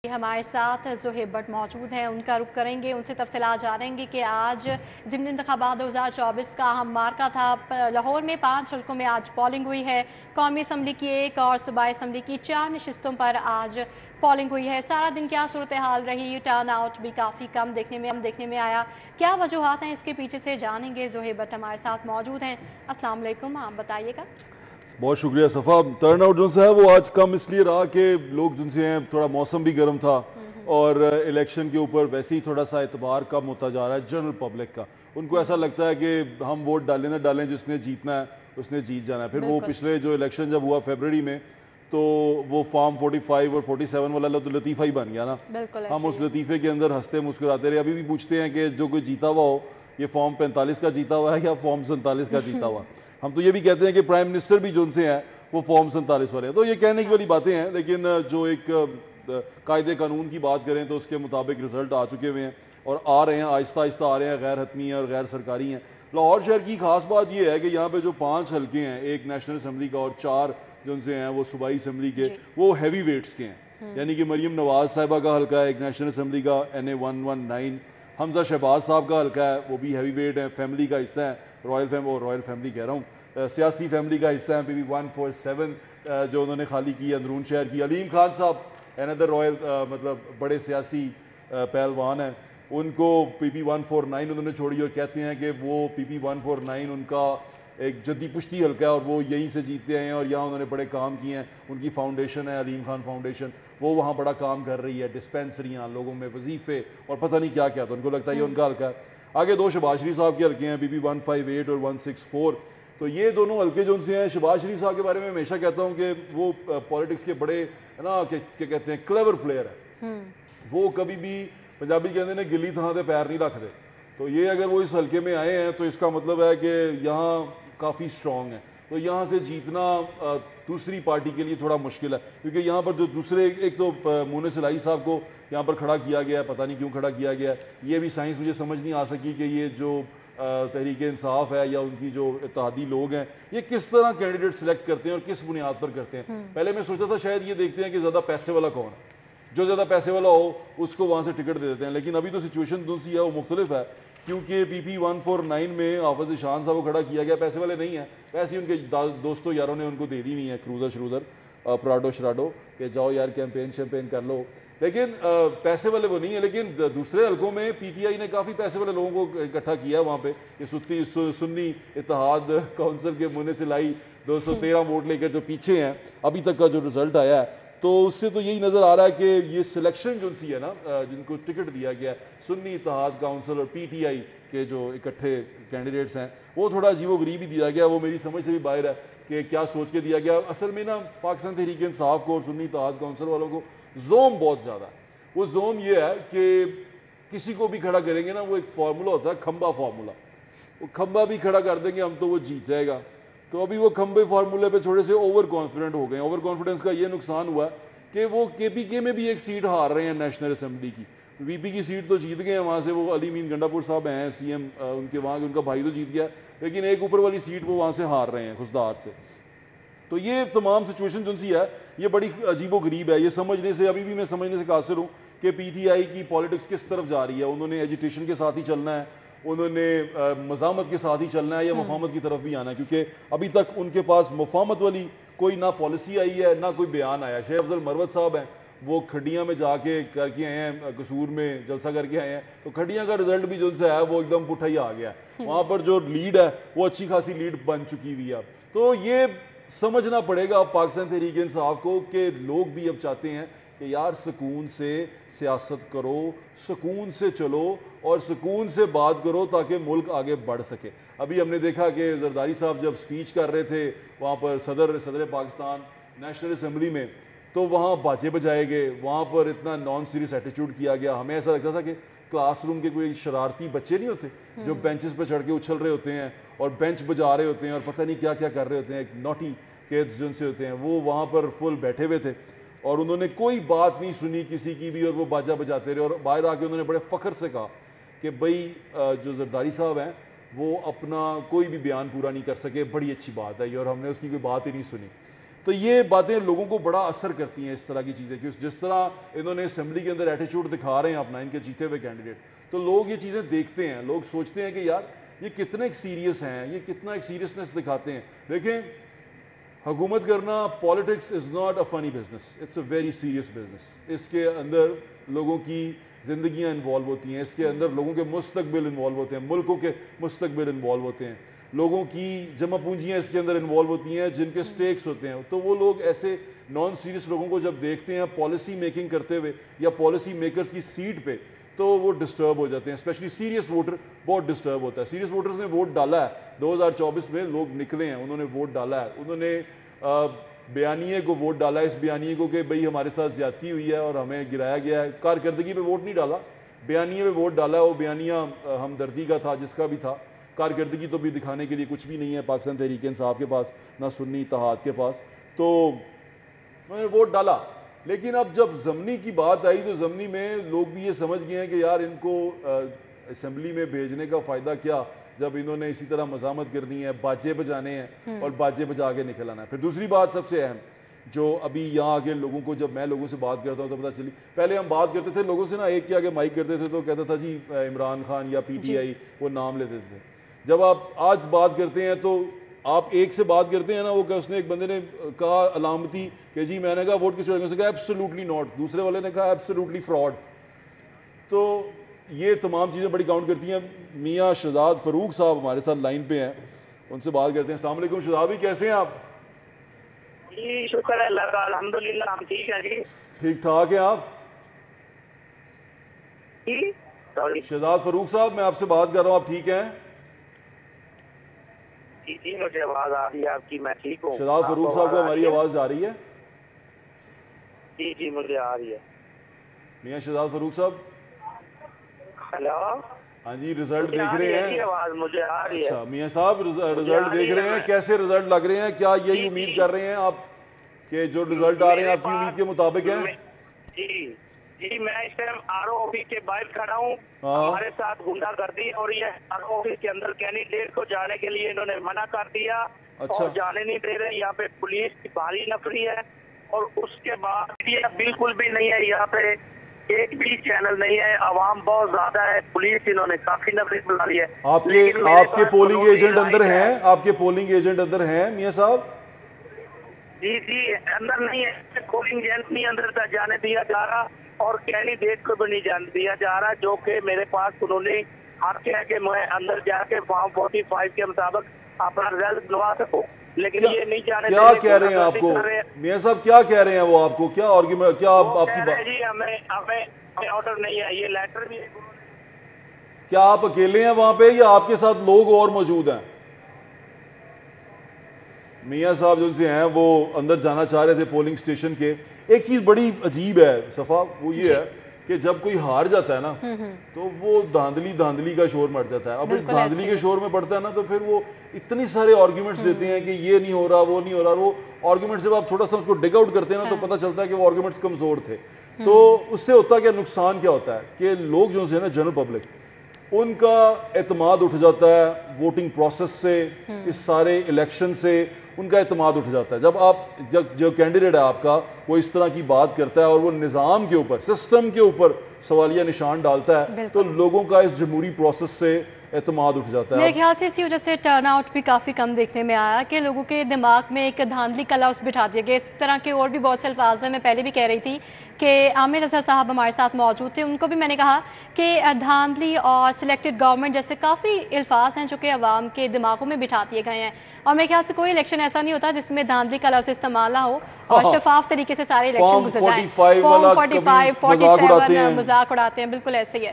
हमारे साथ ज़ोहेब भट्ट मौजूद हैं, उनका रुख करेंगे, उनसे तफसीलात जानेंगे कि आज ज़िमनी इंतखाबात 2024 का अहम मार्का था। लाहौर में 5 हल्कों में आज पोलिंग हुई है। कौमी असम्बली की 1 और सूबाई असम्बली की 4 नशिस्तों पर आज पोलिंग हुई है। सारा दिन क्या सूरत हाल रही? टर्न आउट भी काफ़ी कम देखने में आया। क्या वजूहात हैं इसके पीछे से, जानेंगे। ज़ोहेब भट्ट हमारे साथ मौजूद हैं। अस्सलाम वालेकुम, आप बताइएगा। बहुत शुक्रिया सफ़ा। टर्न आउट जो है वो आज कम इसलिए रहा कि लोग जिनसे हैं, थोड़ा मौसम भी गर्म था और इलेक्शन के ऊपर वैसे ही थोड़ा सा एतबार कम होता जा रहा है जनरल पब्लिक का। उनको ऐसा लगता है कि हम वोट डालें ना डालें, जिसने जीतना है उसने जीत जाना है। फिर वो पिछले जो इलेक्शन जब हुआ फरवरी में, तो वो फॉर्म 45 और 47 वाला तो लतीफ़ा ही बन गया ना। हम उस लतीफ़े के अंदर हंसते मुस्कुराते रहे। अभी भी पूछते हैं कि जो कोई जीता हुआ हो, ये फॉर्म 45 का जीता हुआ है या फॉर्म 47 का जीता हुआ। हम तो ये भी कहते हैं कि प्राइम मिनिस्टर भी जो उनसे हैं वो फॉर्म 47 वाले हैं। तो ये कहने की वाली बातें हैं, लेकिन जो एक कायदे कानून की बात करें तो उसके मुताबिक रिजल्ट आ चुके हुए हैं और आ रहे हैं, आहिस्ता आहिस्ता आ रहे हैं, गैर हतमी और गैर सरकारी हैं। लाहौर शहर की खास बात ये है कि यहाँ पे जो 5 हल्के हैं, एक नेशनल असम्बली का और 4 जो उनसे हैं वो सूबाई असम्बली के, वो हैवी वेट्स के हैं। यानी कि मरीम नवाज साहिबा का हल्का है एक नेशनल असम्बली का, NA 119। हमजा शहबाज साहब का हल्का है, वो भी हैवी वेट है, फैमिली का हिस्सा है, रॉयल फैमिली कह रहा हूँ, सियासी फैमिली का हिस्सा है। PB 147 जो उन्होंने खाली की अंदरून शहर की। अलीम खान साहब अनदर रॉयल मतलब बड़े सियासी पहलवान हैं, उनको PB 149 उन्होंने छोड़ी और कहते हैं कि वो PB 149 उनका एक जद्दी पुश्ती हल्का है और वो यहीं से जीतते हैं और यहाँ उन्होंने बड़े काम किए हैं। उनकी फाउंडेशन है अलीम खान फाउंडेशन, वो वहाँ बड़ा काम कर रही है, डिस्पेंसरियाँ, लोगों में वजीफ़े और पता नहीं क्या क्या। तो उनको लगता है ये उनका हल्का है। आगे 2 शहबाज शरीफ साहब के हल्के हैं, PB 158 और 164। तो ये दोनों हल्के जो उनसे हैं, शहबाज शरीफ साहब के बारे में हमेशा कहता हूँ कि वो पॉलिटिक्स के बड़े है ना, क्या कहते हैं, क्लेवर प्लेयर है। वो कभी भी, पंजाबी कहते हैं ना, गिली थां से पैर नहीं रखते। तो ये अगर वो इस हल्के में आए हैं तो इसका मतलब है कि यहाँ काफ़ी स्ट्रॉन्ग है। तो यहाँ से जीतना दूसरी पार्टी के लिए थोड़ा मुश्किल है, क्योंकि यहाँ पर जो दूसरे, एक तो मोने सिलाई साहब को यहाँ पर खड़ा किया गया है, पता नहीं क्यों खड़ा किया गया है। ये भी साइंस मुझे समझ नहीं आ सकी कि ये जो तहरीक इंसाफ है या उनकी जो इत्तेहादी लोग हैं, ये किस तरह कैंडिडेट सेलेक्ट करते हैं और किस बुनियाद पर करते हैं। पहले मैं सोचता था शायद ये देखते हैं कि ज़्यादा पैसे वाला कौन है, जो ज़्यादा पैसे वाला हो उसको वहाँ से टिकट दे देते हैं। लेकिन अभी तो सिचुएशन दूसरी है, वो मुख्तलिफ है, क्योंकि PB 149 में हाफिज़ शान साहब को खड़ा किया गया, पैसे वाले नहीं हैं। वैसे ही उनके दोस्तों यारों ने उनको दे दी नहीं है क्रूज़र श्रूज़र प्राडो शराडो कि जाओ यार कैंपेन शैम्पेन कर लो, लेकिन पैसे वाले वो नहीं है। लेकिन दूसरे हल्कों में PTI ने काफ़ी पैसे वाले लोगों को इकट्ठा किया वहाँ पे। ये सुन्नी इत्तेहाद काउंसिल के मुने से लाई 213 वोट लेकर जो पीछे हैं, अभी तक का जो रिजल्ट आया है, तो उससे तो यही नज़र आ रहा है कि ये सिलेक्शन जो सी है ना, जिनको टिकट दिया गया है, सुन्नी इत्तेहाद काउंसिल और PTI के जो इकट्ठे कैंडिडेट्स हैं, वो थोड़ा अजीबोगरीब ही दिया गया। वो मेरी समझ से भी बाहर है कि क्या सोच के दिया गया। असल में ना पाकिस्तान तहरीक इंसाफ को और सुन्नी इत्तेहाद काउंसिल वालों को जोम बहुत ज़्यादा है। वो जोम ये है कि किसी को भी खड़ा करेंगे ना, वो एक फार्मूला होता है, खंबा फार्मूला। वो खंबा भी खड़ा कर देंगे हम तो वो जीत जाएगा। तो अभी वो खंबे फार्मूले पे थोड़े से ओवर कॉन्फिडेंट हो गए। ओवर कॉन्फिडेंस का ये नुकसान हुआ कि वो KPK में भी एक सीट हार रहे हैं नेशनल असम्बली की। VP की सीट तो जीत गए हैं, वहाँ से वो अली मीन गंडापुर साहब हैं CM, उनके वहाँ उनका भाई तो जीत गया, लेकिन एक ऊपर वाली सीट वो वहाँ से हार रहे हैं खुशदार से। तो ये तमाम सिचुएशन जो सी है ये बड़ी अजीबो गरीब है। ये समझने से, अभी भी मैं समझने से कासिर हूँ कि PTI की पॉलिटिक्स किस तरफ जा रही है। उन्होंने एजुटेशन के साथ ही चलना है, उन्होंने मज़ामत के साथ ही चलना है या मफामत की तरफ भी आना है, क्योंकि अभी तक उनके पास मफामत वाली कोई ना पॉलिसी आई है ना कोई बयान आया। शेख अफजल मरवत साहब हैं, वो खड्डियाँ में जाके करके आए हैं, कसूर में जलसा करके आए हैं, तो खड्डियाँ का रिजल्ट भी जो उनसे आया वो एकदम पुट्ठा ही आ गया। वहाँ पर जो लीड है वो अच्छी खासी लीड बन चुकी हुई है। तो ये समझना पड़ेगा अब पाकिस्तान तहरीक इंसाफ को कि लोग भी अब चाहते हैं कि यार सुकून से सियासत करो, सुकून से चलो और सुकून से बात करो ताकि मुल्क आगे बढ़ सके। अभी हमने देखा कि जरदारी साहब जब स्पीच कर रहे थे वहाँ पर सदर पाकिस्तान नेशनल असम्बली में, तो वहाँ बाजे बजाए गए, वहाँ पर इतना नॉन सीरियस एटीट्यूड किया गया। हमें ऐसा लगता था कि क्लासरूम के कोई शरारती बच्चे नहीं होते जो बेंचेस पर चढ़ के उछल रहे होते हैं और बेंच बजा रहे होते हैं और पता नहीं क्या क्या कर रहे होते हैं, एक नॉटी किड्स जिनसे होते हैं, वो वहाँ पर फुल बैठे हुए थे और उन्होंने कोई बात नहीं सुनी किसी की भी और वो बाजा बजाते रहे। और बाहर आके उन्होंने बड़े फ़ख्र से कहा कि भाई जो जरदारी साहब हैं वो अपना कोई भी बयान पूरा नहीं कर सके, बड़ी अच्छी बात है ये, और हमने उसकी कोई बात ही नहीं सुनी। تو یہ باتیں لوگوں کو بڑا اثر کرتی ہیں اس طرح کی چیزیں کہ جس طرح انہوں نے اسمبلی کے اندر ایٹیچیوڈ دکھا رہے ہیں اپنا ان کے جیتے ہوئے کینڈیڈیٹ، تو لوگ یہ چیزیں دیکھتے ہیں، لوگ سوچتے ہیں کہ یار یہ کتنے ایک سیریس ہیں، یہ کتنا ایک سیریسنس دکھاتے ہیں۔ دیکھیں حکومت کرنا، politics is not a funny business, it's a very serious business. اس کے اندر لوگوں کی زندگیاں انوالو ہوتی ہیں، اس کے اندر لوگوں کے مستقبل انوالو ہوتے ہیں، ملکوں کے مستقبل انوالو ہوتے ہیں، لوگوں کی جمع پونجیاں اس کے اندر انوالو ہوتی ہیں جن کے سٹیکس ہوتے ہیں۔ تو وہ لوگ ایسے نان سیریس لوگوں کو جب دیکھتے ہیں پالیسی میکنگ کرتے ہوئے یا پالیسی میکرز کی سیٹ پہ تو وہ ڈسٹرب ہو جاتے ہیں، اسپیشلی سیریس ووٹر بہت ڈسٹرب ہوتا ہے۔ سیریس ووٹرز نے ووٹ ڈالا ہے 2024 میں، لوگ نکلے ہیں، انہوں نے ووٹ ڈالا ہے، انہوں نے بیانیے کو ووٹ ڈالا ہے، اس بیانیے کو کہ بھئی ہمارے ساتھ زیادتی ہوئی ہے اور ہمیں گرایا گیا ہے۔ کارکردگی پہ ووٹ نہیں ڈالا، بیانیے پہ ووٹ ڈالا ہے، وہ بیانیہ ہمدردی کا تھا جس کا بھی تھا، کارکردگی تو بھی دکھانے کے لیے کچھ بھی نہیں ہے پاکستان تحریک انصاف کے پاس، نہ سنی اتحاد کے پاس، تو انہوں نے ووٹ ڈالا۔ لیکن اب جب ضمنی کی بات آئی تو ضمنی میں لوگ بھی یہ سمجھ گئے ہیں کہ یار ان کو اسمبلی میں بھیجنے کا فائدہ کیا جب انہوں نے اسی طرح مزاحمت کرنی ہے، باجے بجانے ہیں اور باجے بجا کے نکل آنا ہے۔ پھر دوسری بات سب سے اہم جو ابھی یہاں آگے لوگوں کو، جب میں لوگوں سے بات کرتا ہوں تو پتہ چلی، پہلے ہم بات کرتے تھے لوگوں سے نا، ایک کے آگے مائک کرتے تھے تو کہتا تھا جی عمران خان یا پی ٹی آئی، وہ نام لیتے تھے۔ جب آپ آج بات کرتے ہیں تو آپ ایک سے بات کرتے ہیں نا، وہ کہ اس نے ایک بندے نے کہا علامتی کہ جی میں نے کہا ووٹ کس نے کہا ایبسولوٹلی ناٹ، دوسرے والے نے کہا ایبسولوٹلی فراڈ۔ تو یہ تمام چیزیں بڑی کاؤنٹ کرتی ہیں۔ میاں شہزاد فاروق صاحب ہمارے ساتھ لائن پہ ہیں، ان سے بات کرتے ہیں۔ السلام علیکم شہزاد بھی، کیسے ہیں آپ؟ جی شکر ہے اللہ کا، الحمدللہ ہم ٹھیک ہیں جی۔ ٹھیک ٹھاک ہیں آپ؟ جی سوری شہزاد فاروق صاحب میں آپ سے بات کر رہا ہوں، آپ ٹھیک ہیں؟ جی جی مجھے آواز آ رہی ہے آپ کی، میں ٹھیک ہوں۔ شہزاد فاروق صاحب کو ہماری آواز جا رہی ہے؟ جی جی مجھے آ رہی ہے۔ میاں شہزاد فاروق صاحب ہیلو، ہاں جی، رزلٹ دیکھ رہے ہیں؟ آواز مجھے آ رہی ہے۔ اچھا میاں صاحب رزلٹ دیکھ رہے ہیں، کیسے رزلٹ لگ رہے ہیں؟ کیا یہی امید کر رہے ہیں آپ کہ جو رزلٹ آ رہے ہیں آپ کی امید کے مطابق ہیں؟ جی جی میں اس ٹائم آر او آفس کے باہر کھڑا ہوں، ہمارے ساتھ گنڈا گردی اور یہ آر او آفس کے اندر کینڈیڈیٹ کو جانے کے لیے انہوں نے منع کر دیا اور جانے نہیں دے رہے۔ یہاں پہ پولیس کی بھاری نفری ہے اور اس کے بعد یہ بالکل بھی نہیں ہے، یہاں پہ ایک بھی چینل نہیں ہے، عوام بہت زیادہ ہے، پولیس انہوں نے کافی نفری بلا لی ہے۔ آپ کے پولنگ ایجنٹ اندر ہیں؟ آپ کے پولنگ ایجنٹ اندر ہیں میاں صاحب؟ جی جی اندر نہیں ہے، پولنگ ایجنٹ نہیں اندر جانے دیا جا رہا اور کینڈیڈیٹ کو بھی نہیں جانے دیا جا رہا، جو کہ میرے پاس قانونی حق ہے کہ میں اندر جا کے فارم 45 کے مطابق اپنا رزلٹ دلوا سکوں، لیکن یہ نہیں جانے دے رہے۔ کیا کہہ رہے ہیں آپ کو میاں صاحب، کیا کہہ رہے ہیں وہ آپ کو؟ کیا آرگیومنٹ، کیا آپ کی بات؟ جی ہمیں آرڈر نہیں ہے، یہ لیٹر بھی ہے۔ کیا آپ اکیلے ہیں وہاں پہ یا آپ کے ساتھ لوگ اور موجود ہیں؟ میاں صاحب جن سے ہیں وہ اندر جانا چاہ رہے تھے پولنگ سٹیشن کے۔ ایک چیز بڑی عجیب ہے صفا، وہ یہ ہے کہ جب کوئی ہار جاتا ہے نا تو وہ دھاندلی کا شور مٹ جاتا ہے۔ اب دھاندلی کے شور میں پڑتا ہے نا تو پھر وہ اتنی سارے آرگیومنٹس دیتے ہیں کہ یہ نہیں ہو رہا، وہ نہیں ہو رہا۔ وہ آرگیومنٹس جب آپ تھوڑا سا اس کو ڈگ آؤٹ کرتے ہیں نا تو پتہ چلتا ہے کہ وہ آرگیومنٹس کمزور تھے۔ تو اس سے ہوتا کیا نقصان کیا ہوتا ہے کہ لوگ جو ہیں نا جنرل پبلک، ان کا اعتماد اٹھ جاتا ہے ووٹنگ پروسیس سے، اس سارے الیکشن سے ان کا اعتماد اٹھ جاتا ہے۔ جب آپ جو کینڈیڈیٹ ہے آپ کا وہ اس طرح کی بات کرتا ہے اور وہ نظام کے اوپر، سسٹم کے اوپر سوالیہ نشان ڈالتا ہے تو لوگوں کا اس جمہوری پروسیس سے اعتماد اٹھ جاتا ہے۔ میرے خیال سے اسی وجہ سے ٹرن آؤٹ بھی کافی کم دیکھنے میں آیا کہ لوگوں کے دماغ میں ایک دھاندلی کا لفظ بٹھا دیا گیا۔ اس طرح کے اور بھی بہت سے الفاظ ہیں، میں پہلے بھی کہہ رہی تھی کہ عامر اظہر صاحب ہمارے ساتھ موجود تھے، ان کو بھی میں نے کہا کہ دھاندلی اور سلیکٹڈ گورنمنٹ جیسے کافی الفاظ ہیں جو کہ عوام کے دماغوں میں بٹھا دیے گئے ہیں، اور میرے خیال سے کوئی الیکشن ایسا نہیں ہوتا جس میں دھاندلی کا لفظ استعمال نہ ہو اور شفاف طریقے سے سارے الیکشن گزر جائیں۔ فارم 45 47 مذاق اڑاتے ہیں، بالکل ایسے ہی ہے۔